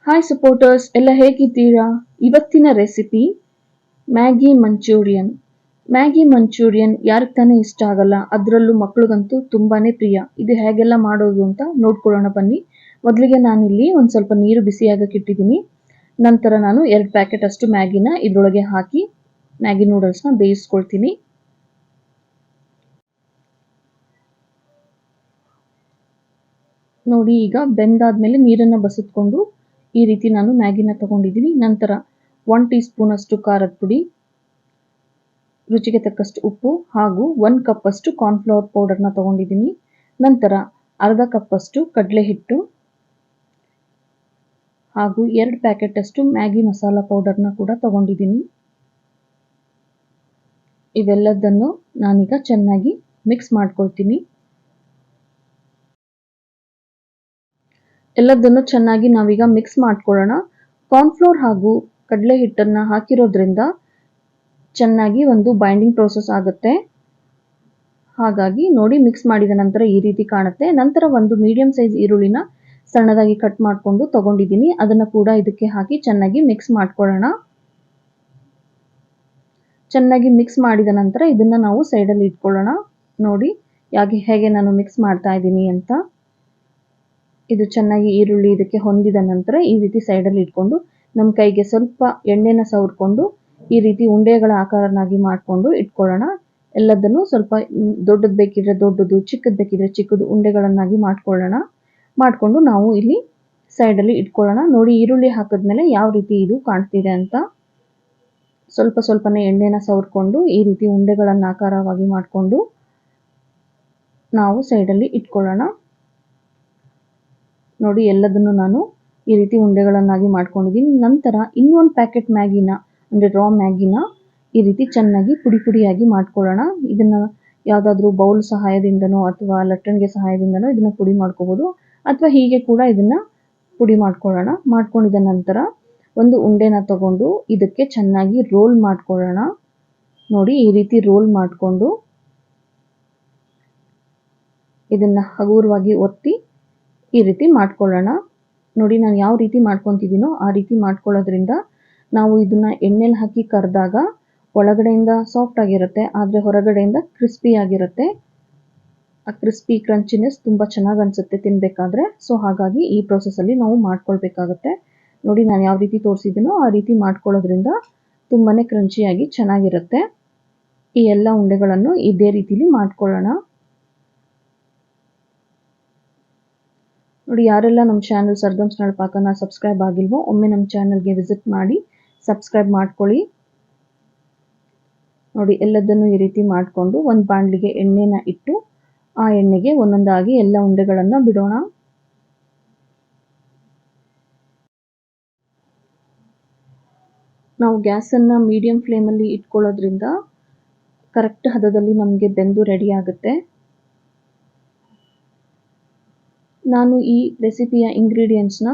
Hi supporters, ಎಲ್ಲ ಹೇಗಿದ್ದೀರಾ? ಇವತ್ತಿನ recipe Maggi manchurian. Maggi manchurian ಯಾರಿಗೆ ತಾನೇ ಇಷ್ಟ ಆಗಲ್ಲ, ಅದರಲ್ಲೂ ಮಕ್ಳಿಗಂತೂ ತುಂಬಾನೇ ಪ್ರಿಯ. ಇದು ಹೇಗೆಲ್ಲ ಮಾಡೋದು ಅಂತ ನೋಡ್ಕೊಳ್ಳೋಣ ಬನ್ನಿ. ಮೊದಲಿಗೆ ನಾನಿಲ್ಲಿ ಒಂದು ಸ್ವಲ್ಪ ನೀರು ಬಿಸಿಯಾಗಕ್ಕೆ ಇಟ್ಟಿದ್ದೀನಿ. ನಂತರ ನಾನು 2 ಪ್ಯಾಕೆಟ್ ಅಷ್ಟು ಮ್ಯಾಗಿನ ಇದರೊಳಗೆ ಹಾಕಿ ಮ್ಯಾಗಿ ನೂಡಲ್ಸ್ನ ಬೇಯಿಸ್ಕೊಳ್ತೀನಿ. ನೋಡಿ, ಈಗ ಬೆಂದಾದ್ಮೇಲೆ ನೀರನ್ನು ಬಸಿದ್ಕೊಂಡು ಈ ರೀತಿ ನಾನು ಮ್ಯಾಗಿನ ತಗೊಂಡಿದ್ದೀನಿ. ನಂತರ 1 ಟೀ ಸ್ಪೂನ್ ಅಷ್ಟು ಖಾರದ ಪುಡಿ, ರುಚಿಗೆ ತಕ್ಕಷ್ಟು ಉಪ್ಪು ಹಾಗೂ 1 ಕಪ್ ಅಷ್ಟು ಕಾರ್ನ್ಫ್ಲವರ್ ಪೌಡರ್ನ ತಗೊಂಡಿದ್ದೀನಿ. ನಂತರ ಅರ್ಧ ಕಪ್ ಅಷ್ಟು ಕಡಲೆ ಹಿಟ್ಟು ಹಾಗೂ 2 ಪ್ಯಾಕೆಟ್ ಅಷ್ಟು ಮ್ಯಾಗಿ ಮಸಾಲ ಪೌಡರ್ನ ಕೂಡ ತಗೊಂಡಿದ್ದೀನಿ. ಇವೆಲ್ಲದನ್ನು ನಾನೀಗ ಚೆನ್ನಾಗಿ ಮಿಕ್ಸ್ ಮಾಡ್ಕೊಳ್ತೀನಿ. ಎಲ್ಲದನ್ನು ಚೆನ್ನಾಗಿ ನಾವೀಗ ಮಿಕ್ಸ್ ಮಾಡ್ಕೊಳ್ಳೋಣ. ಕಾರ್ನ್ಫ್ಲೋರ್ ಹಾಗೂ ಕಡಲೆ ಹಿಟ್ಟನ್ನು ಹಾಕಿರೋದ್ರಿಂದ ಚೆನ್ನಾಗಿ ಒಂದು ಬೈಂಡಿಂಗ್ ಪ್ರೋಸೆಸ್ ಆಗುತ್ತೆ. ಹಾಗಾಗಿ ನೋಡಿ, ಮಿಕ್ಸ್ ಮಾಡಿದ ನಂತರ ಈ ರೀತಿ ಕಾಣುತ್ತೆ. ನಂತರ ಒಂದು ಮೀಡಿಯಂ ಸೈಜ್ ಈರುಳ್ಳಿನ ಸಣ್ಣದಾಗಿ ಕಟ್ ಮಾಡಿಕೊಂಡು ತಗೊಂಡಿದ್ದೀನಿ. ಅದನ್ನು ಕೂಡ ಇದಕ್ಕೆ ಹಾಕಿ ಚೆನ್ನಾಗಿ ಮಿಕ್ಸ್ ಮಾಡ್ಕೊಳ್ಳೋಣ. ಚೆನ್ನಾಗಿ ಮಿಕ್ಸ್ ಮಾಡಿದ ನಂತರ ಇದನ್ನು ನಾವು ಸೈಡಲ್ಲಿ ಇಟ್ಕೊಳ್ಳೋಣ. ನೋಡಿ ಹೇಗೆ ನಾನು ಮಿಕ್ಸ್ ಮಾಡ್ತಾ ಇದ್ದೀನಿ ಅಂತ. ಇದು ಚೆನ್ನಾಗಿ ಈರುಳ್ಳಿ ಇದಕ್ಕೆ ಹೊಂದಿದ ನಂತರ ಈ ರೀತಿ ಸೈಡಲ್ಲಿ ಇಟ್ಕೊಂಡು ನಮ್ಮ ಕೈಗೆ ಸ್ವಲ್ಪ ಎಣ್ಣೆನ ಸವರ್ಕೊಂಡು ಈ ರೀತಿ ಉಂಡೆಗಳ ಆಕಾರನಾಗಿ ಮಾಡಿಕೊಂಡು ಇಟ್ಕೊಳ್ಳೋಣ. ಎಲ್ಲದನ್ನು ಸ್ವಲ್ಪ ದೊಡ್ಡದು ಬೇಕಿದ್ರೆ ದೊಡ್ಡದು, ಚಿಕ್ಕದು ಬೇಕಿದ್ರೆ ಚಿಕ್ಕದು ಉಂಡೆಗಳನ್ನಾಗಿ ಮಾಡಿಕೊಂಡು ನಾವು ಇಲ್ಲಿ ಸೈಡಲ್ಲಿ ಇಟ್ಕೊಳ್ಳೋಣ. ನೋಡಿ, ಈರುಳ್ಳಿ ಹಾಕಿದ್ಮೇಲೆ ಯಾವ ರೀತಿ ಇದು ಕಾಣ್ತಿದೆ ಅಂತ. ಸ್ವಲ್ಪನೇ ಎಣ್ಣೆನ ಸವರ್ಕೊಂಡು ಈ ರೀತಿ ಉಂಡೆಗಳನ್ನು ಆಕಾರವಾಗಿ ಮಾಡಿಕೊಂಡು ನಾವು ಸೈಡಲ್ಲಿ ಇಟ್ಕೊಳ್ಳೋಣ. ನೋಡಿ, ಎಲ್ಲದನ್ನು ನಾನು ಈ ರೀತಿ ಉಂಡೆಗಳನ್ನಾಗಿ ಮಾಡ್ಕೊಂಡಿದ್ದೀನಿ. ನಂತರ ಇನ್ನೊಂದು ಪ್ಯಾಕೆಟ್ ಮ್ಯಾಗಿನ ಅಂದರೆ ರಾ ಮ್ಯಾಗಿನ ಈ ರೀತಿ ಚೆನ್ನಾಗಿ ಪುಡಿಯಾಗಿ ಮಾಡ್ಕೊಳ್ಳೋಣ. ಇದನ್ನು ಯಾವುದಾದ್ರೂ ಬೌಲ್ ಸಹಾಯದಿಂದನೋ ಅಥವಾ ಲಟ್ಟಣಿಗೆ ಸಹಾಯದಿಂದನೋ ಇದನ್ನು ಪುಡಿ ಮಾಡ್ಕೋಬೋದು, ಅಥವಾ ಹೀಗೆ ಕೂಡ ಇದನ್ನು ಪುಡಿ ಮಾಡ್ಕೊಳ್ಳೋಣ. ಮಾಡ್ಕೊಂಡಿದ ನಂತರ ಒಂದು ಉಂಡೆನ ತಗೊಂಡು ಇದಕ್ಕೆ ಚೆನ್ನಾಗಿ ರೋಲ್ ಮಾಡ್ಕೊಳ್ಳೋಣ. ನೋಡಿ, ಈ ರೀತಿ ರೋಲ್ ಮಾಡಿಕೊಂಡು ಇದನ್ನು ಹಗುರವಾಗಿ ಒತ್ತಿ ಈ ರೀತಿ ಮಾಡ್ಕೊಳ್ಳೋಣ. ನೋಡಿ, ನಾನು ಯಾವ ರೀತಿ ಮಾಡ್ಕೊತಿದ್ದೀನೋ ಆ ರೀತಿ ಮಾಡ್ಕೊಳ್ಳೋದ್ರಿಂದ ನಾವು ಇದನ್ನ ಎಣ್ಣೆಲಿ ಹಾಕಿ ಕರೆದಾಗ ಒಳಗಡೆಯಿಂದ ಸಾಫ್ಟ್ ಆಗಿರುತ್ತೆ, ಆದರೆ ಹೊರಗಡೆಯಿಂದ ಕ್ರಿಸ್ಪಿ ಆಗಿರುತ್ತೆ. ಆ ಕ್ರಿಸ್ಪಿ ಕ್ರಂಚಿನೆಸ್ ತುಂಬ ಚೆನ್ನಾಗಿ ಅನಿಸುತ್ತೆ ತಿನ್ನಬೇಕಾದ್ರೆ. ಸೊ ಹಾಗಾಗಿ ಈ ಪ್ರೊಸೆಸಲ್ಲಿ ನಾವು ಮಾಡ್ಕೊಳ್ಬೇಕಾಗತ್ತೆ. ನೋಡಿ, ನಾನು ಯಾವ ರೀತಿ ತೋರಿಸಿದ್ದೀನೋ ಆ ರೀತಿ ಮಾಡ್ಕೊಳ್ಳೋದ್ರಿಂದ ತುಂಬಾ ಕ್ರಂಚಿಯಾಗಿ ಚೆನ್ನಾಗಿರುತ್ತೆ. ಈ ಎಲ್ಲ ಉಂಡೆಗಳನ್ನು ಇದೇ ರೀತಿಲಿ ಮಾಡ್ಕೊಳ್ಳೋಣ. ನೋಡಿ, ಯಾರೆಲ್ಲ ನಮ್ಮ ಚಾನಲ್ ಸರ್ಗಮ್ಸ್ ನಳಪಾಕನ ಸಬ್ಸ್ಕ್ರೈಬ್ ಆಗಿಲ್ವೋ ಒಮ್ಮೆ ನಮ್ಮ ಚಾನಲ್ಗೆ ವಿಸಿಟ್ ಮಾಡಿ ಸಬ್ಸ್ಕ್ರೈಬ್ ಮಾಡ್ಕೊಳ್ಳಿ. ನೋಡಿ, ಎಲ್ಲದನ್ನು ಈ ರೀತಿ ಮಾಡಿಕೊಂಡು ಒಂದು ಬಾಣಲಿಗೆ ಎಣ್ಣೆನ ಇಟ್ಟು ಆ ಎಣ್ಣೆಗೆ ಒಂದೊಂದಾಗಿ ಎಲ್ಲ ಉಂಡೆಗಳನ್ನು ಬಿಡೋಣ. ನಾವು ಗ್ಯಾಸನ್ನು ಮೀಡಿಯಂ ಫ್ಲೇಮಲ್ಲಿ ಇಟ್ಕೊಳ್ಳೋದ್ರಿಂದ ಕರೆಕ್ಟ್ ಹದದಲ್ಲಿ ನಮಗೆ ಬೆಂದು ರೆಡಿ ಆಗುತ್ತೆ. ನಾನು ಈ ರೆಸಿಪಿಯ ಇಂಗ್ರೀಡಿಯೆಂಟ್ಸ್ನ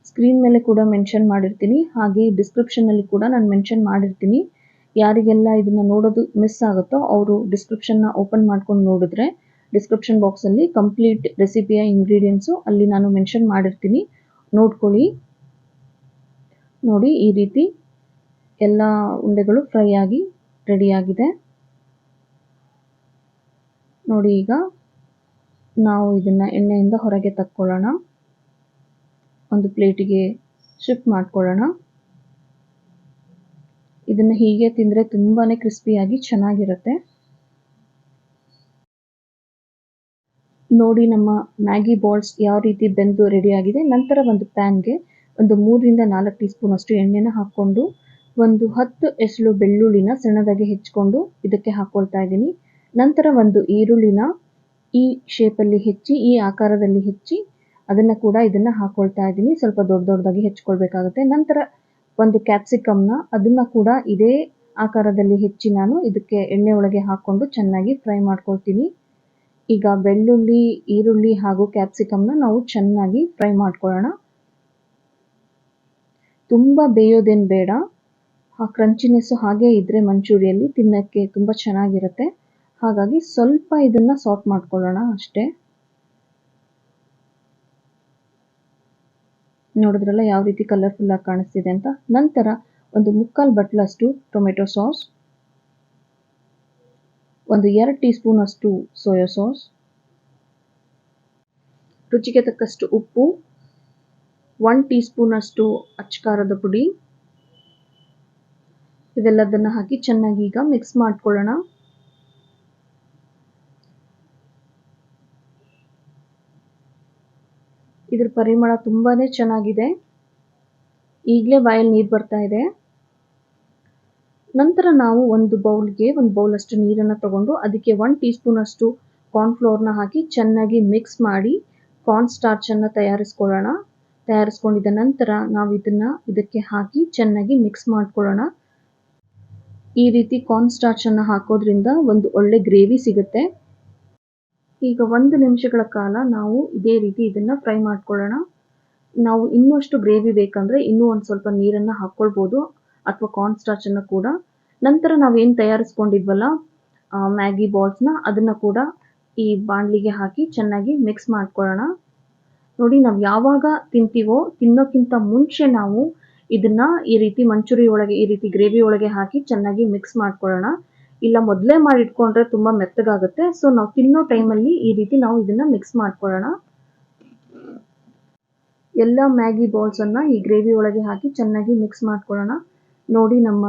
ಸ್ಕ್ರೀನ್ ಮೇಲೆ ಕೂಡ ಮೆನ್ಷನ್ ಮಾಡಿರ್ತೀನಿ, ಹಾಗೆ ಡಿಸ್ಕ್ರಿಪ್ಷನಲ್ಲಿ ಕೂಡ ನಾನು ಮೆನ್ಷನ್ ಮಾಡಿರ್ತೀನಿ. ಯಾರಿಗೆಲ್ಲ ಇದನ್ನು ನೋಡೋದು ಮಿಸ್ ಆಗುತ್ತೋ ಅವರು ಡಿಸ್ಕ್ರಿಪ್ಷನ್ನ ಓಪನ್ ಮಾಡ್ಕೊಂಡು ನೋಡಿದ್ರೆ ಡಿಸ್ಕ್ರಿಪ್ಷನ್ ಬಾಕ್ಸಲ್ಲಿ ಕಂಪ್ಲೀಟ್ ರೆಸಿಪಿಯ ಇಂಗ್ರೀಡಿಯೆಂಟ್ಸು ಅಲ್ಲಿ ನಾನು ಮೆನ್ಷನ್ ಮಾಡಿರ್ತೀನಿ, ನೋಡ್ಕೊಳ್ಳಿ. ನೋಡಿ, ಈ ರೀತಿ ಎಲ್ಲ ಉಂಡೆಗಳು ಫ್ರೈ ಆಗಿ ರೆಡಿಯಾಗಿದೆ. ನೋಡಿ, ಈಗ ನಾವು ಇದನ್ನು ಎಣ್ಣೆಯಿಂದ ಹೊರಗೆ ತಕ್ಕೊಳ್ಳೋಣ. ಒಂದು ಪ್ಲೇಟಿಗೆ ಶಿಫ್ಟ್ ಮಾಡ್ಕೊಳ್ಳೋಣ. ಇದನ್ನು ಹೀಗೆ ತಿಂದರೆ ತುಂಬಾ ಕ್ರಿಸ್ಪಿಯಾಗಿ ಚೆನ್ನಾಗಿರುತ್ತೆ. ನೋಡಿ, ನಮ್ಮ ಮ್ಯಾಗಿ ಬಾಲ್ಸ್ ಯಾವ ರೀತಿ ಬೆಂದು ರೆಡಿಯಾಗಿದೆ. ನಂತರ ಒಂದು ಪ್ಯಾನ್ಗೆ ಒಂದು 3 ರಿಂದ 4 ಟೀ ಸ್ಪೂನ್ ಅಷ್ಟು ಎಣ್ಣೆನ ಹಾಕ್ಕೊಂಡು ಒಂದು 10 ಎಸಳು ಬೆಳ್ಳುಳ್ಳಿನ ಸಣ್ಣದಾಗಿ ಹೆಚ್ಚಿಕೊಂಡು ಇದಕ್ಕೆ ಹಾಕ್ಕೊಳ್ತಾ ಇದ್ದೀನಿ. ನಂತರ ಒಂದು ಈರುಳ್ಳಿನ ಈ ಶೇಪಲ್ಲಿ ಹೆಚ್ಚಿ, ಈ ಆಕಾರದಲ್ಲಿ ಹೆಚ್ಚಿ ಅದನ್ನು ಕೂಡ ಇದನ್ನು ಹಾಕ್ಕೊಳ್ತಾ ಇದ್ದೀನಿ. ಸ್ವಲ್ಪ ದೊಡ್ಡದಾಗಿ ಹೆಚ್ಕೊಳ್ಬೇಕಾಗುತ್ತೆ. ನಂತರ ಒಂದು ಕ್ಯಾಪ್ಸಿಕಮ್ನ ಅದನ್ನು ಕೂಡ ಇದೇ ಆಕಾರದಲ್ಲಿ ಹೆಚ್ಚಿ ನಾನು ಇದಕ್ಕೆ ಎಣ್ಣೆ ಒಳಗೆ ಹಾಕ್ಕೊಂಡು ಚೆನ್ನಾಗಿ ಫ್ರೈ ಮಾಡ್ಕೊಳ್ತೀನಿ. ಈಗ ಬೆಳ್ಳುಳ್ಳಿ, ಈರುಳ್ಳಿ ಹಾಗೂ ಕ್ಯಾಪ್ಸಿಕಮ್ನ ನಾವು ಚೆನ್ನಾಗಿ ಫ್ರೈ ಮಾಡ್ಕೊಳ್ಳೋಣ. ತುಂಬ ಬೇಯೋದೇನು ಬೇಡ. ಆ ಕ್ರಂಚಿನೆಸ್ಸು ಹಾಗೇ ಇದ್ದರೆ ಮಂಚೂರಿಯಲ್ಲಿ ತಿನ್ನೋಕ್ಕೆ ತುಂಬ ಚೆನ್ನಾಗಿರುತ್ತೆ. ಹಾಗಾಗಿ ಸ್ವಲ್ಪ ಇದನ್ನು ಸಾಫ್ಟ್ ಮಾಡ್ಕೊಳ್ಳೋಣ ಅಷ್ಟೇ. ನೋಡಿದ್ರಲ್ಲ ಯಾವ ರೀತಿ ಕಲರ್ಫುಲ್ ಆಗಿ ಕಾಣಿಸ್ತಿದೆ ಅಂತ. ನಂತರ ಒಂದು 3/4 ಬಟ್ಲಷ್ಟು ಟೊಮೆಟೊ ಸಾಸ್, ಒಂದು 2 ಟೀ ಸ್ಪೂನ್ ಅಷ್ಟು ಸೋಯಾ ಸಾಸ್, ರುಚಿಗೆ ತಕ್ಕಷ್ಟು ಉಪ್ಪು, 1 ಟೀ ಸ್ಪೂನ್ ಅಷ್ಟು ಅಚ್ಚಕಾರದ ಪುಡಿ, ಇವೆಲ್ಲದನ್ನ ಹಾಕಿ ಚೆನ್ನಾಗಿ ಈಗ ಮಿಕ್ಸ್ ಮಾಡ್ಕೊಳ್ಳೋಣ. ಇದ್ರ ಪರಿಮಳ ತುಂಬಾನೇ ಚೆನ್ನಾಗಿದೆ. ಈಗಲೇ ಬಾಯಲ್ಲಿ ನೀರು ಬರ್ತಾ ಇದೆ. ನಂತರ ನಾವು ಒಂದು ಬೌಲ್ ಅಷ್ಟು ನೀರನ್ನು ತಗೊಂಡು ಅದಕ್ಕೆ 1 ಟೀ ಸ್ಪೂನ್ ಅಷ್ಟು ಕಾರ್ನ್ಫ್ಲೋರ್ನ ಹಾಕಿ ಚೆನ್ನಾಗಿ ಮಿಕ್ಸ್ ಮಾಡಿ ಕಾರ್ನ್ ಸ್ಟಾರ್ಚ್ ಅನ್ನು ತಯಾರಿಸ್ಕೊಂಡಿದ್ದ ನಂತರ ನಾವು ಇದಕ್ಕೆ ಹಾಕಿ ಚೆನ್ನಾಗಿ ಮಿಕ್ಸ್ ಮಾಡ್ಕೊಳ್ಳೋಣ. ಈ ರೀತಿ ಕಾರ್ನ್ ಸ್ಟಾರ್ಚ್ ಅನ್ನು ಹಾಕೋದ್ರಿಂದ ಒಂದು ಒಳ್ಳೆ ಗ್ರೇವಿ ಸಿಗುತ್ತೆ. ಈಗ 1 ನಿಮಿಷಗಳ ಕಾಲ ನಾವು ಇದೇ ರೀತಿ ಇದನ್ನ ಫ್ರೈ ಮಾಡ್ಕೊಳ್ಳೋಣ. ನಾವು ಇನ್ನಷ್ಟು ಗ್ರೇವಿ ಬೇಕಂದ್ರೆ ಇನ್ನೂ ಒಂದು ಸ್ವಲ್ಪ ನೀರನ್ನು ಹಾಕ್ಕೊಳ್ಬೋದು ಅಥವಾ ಕಾರ್ನ್ ಸ್ಟಾರ್ಚ್ ಅನ್ನು ಕೂಡ. ನಂತರ ನಾವೇನು ತಯಾರಿಸ್ಕೊಂಡಿದ್ವಲ್ಲ ಮ್ಯಾಗಿ ಬಾಲ್ಸ್ನ ಅದನ್ನು ಕೂಡ ಈ ಬಾಣಲಿಗೆ ಹಾಕಿ ಚೆನ್ನಾಗಿ ಮಿಕ್ಸ್ ಮಾಡ್ಕೊಳ್ಳೋಣ. ನೋಡಿ, ನಾವು ಯಾವಾಗ ತಿಂತೀವೋ ತಿನ್ನೋಕ್ಕಿಂತ ಮುಂಚೆ ನಾವು ಇದನ್ನ ಈ ರೀತಿ ಮಂಚೂರಿ ಒಳಗೆ ಈ ರೀತಿ ಗ್ರೇವಿ ಒಳಗೆ ಹಾಕಿ ಚೆನ್ನಾಗಿ ಮಿಕ್ಸ್ ಮಾಡ್ಕೊಳ್ಳೋಣ. ಇಲ್ಲ ಮೊದಲೇ ಮಾಡಿ ಇಟ್ಕೊಂಡ್ರೆ ತುಂಬಾ ಮೆತ್ತಗಾಗುತ್ತೆ. ಸೊ ನಾವು ತಿನ್ನೋ ಟೈಮಲ್ಲಿ ಈ ರೀತಿ ನಾವು ಇದನ್ನ ಮಿಕ್ಸ್ ಮಾಡ್ಕೊಳ್ಳೋಣ. ಎಲ್ಲ ಮ್ಯಾಗಿ ಬಾಲ್ಸ್ ಅನ್ನ ಈ ಗ್ರೇವಿ ಒಳಗೆ ಹಾಕಿ ಚೆನ್ನಾಗಿ ಮಿಕ್ಸ್ ಮಾಡ್ಕೊಳ್ಳೋಣ. ನೋಡಿ, ನಮ್ಮ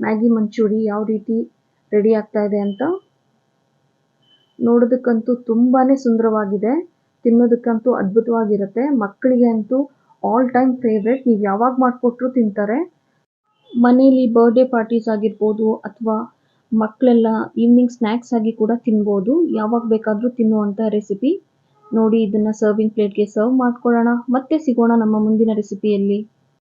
ಮ್ಯಾಗಿ ಮಂಚೂರಿ ಯಾವ ರೀತಿ ರೆಡಿ ಆಗ್ತಾ ಇದೆ ಅಂತ. ನೋಡೋದಕ್ಕಂತೂ ತುಂಬಾನೇ ಸುಂದರವಾಗಿದೆ, ತಿನ್ನೋದಕ್ಕಂತೂ ಅದ್ಭುತವಾಗಿರುತ್ತೆ. ಮಕ್ಕಳಿಗೆ ಅಂತೂ ಆಲ್ ಟೈಮ್ ಫೇವ್ರೆಟ್. ನೀವು ಯಾವಾಗ ಮಾಡಿಕೊಟ್ರು ತಿಂತಾರೆ. ಮನೇಲಿ ಬರ್ಡೇ ಪಾರ್ಟೀಸ್ ಆಗಿರ್ಬೋದು ಅಥವಾ ಮಕ್ಕಳೆಲ್ಲ ಈವ್ನಿಂಗ್ ಸ್ನ್ಯಾಕ್ಸ್ ಆಗಿ ಕೂಡ ತಿನ್ಬೋದು. ಯಾವಾಗ ಬೇಕಾದರೂ ತಿನ್ನುವಂಥ ರೆಸಿಪಿ. ನೋಡಿ, ಇದನ್ನು ಸರ್ವಿಂಗ್ ಪ್ಲೇಟ್ಗೆ ಸರ್ವ್ ಮಾಡ್ಕೊಳ್ಳೋಣ. ಮತ್ತೆ ಸಿಗೋಣ ನಮ್ಮ ಮುಂದಿನ ರೆಸಿಪಿಯಲ್ಲಿ.